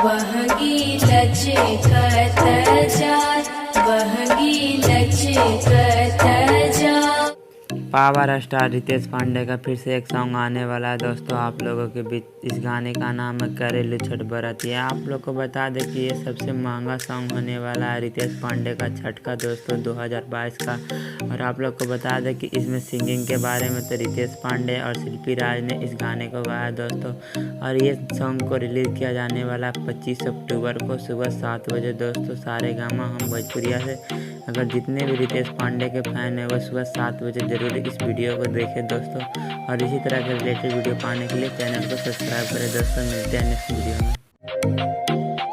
वहगी लचकत जाय, वहगी लचकत जाय। पावर स्टार रितेश पांडे का फिर से एक सॉन्ग आने वाला है दोस्तों आप लोगों के बीच। इस गाने का नाम है घरेलू छठ बरतिया। आप लोग को बता दें कि ये सबसे महंगा सॉन्ग होने वाला है रितेश पांडे का छठ का दोस्तों 2022 का। और आप लोग को बता दें कि इसमें सिंगिंग के बारे में तो रितेश पांडे और शिल्पी राज ने इस गाने को गाया दोस्तों। और ये सॉन्ग को रिलीज़ किया जाने वाला है 25 अक्टूबर को सुबह 7 बजे दोस्तों। सारे गामा हम भोजपुरिया से अगर जितने भी रितेश पांडे के फ़ैन हैं वो सुबह 7 बजे ज़रूर इस वीडियो को देखें दोस्तों। और इसी तरह के रिलेटेड वीडियो पाने के लिए चैनल को सब्सक्राइब करें दोस्तों। मिलते हैं नेक्स्ट वीडियो में।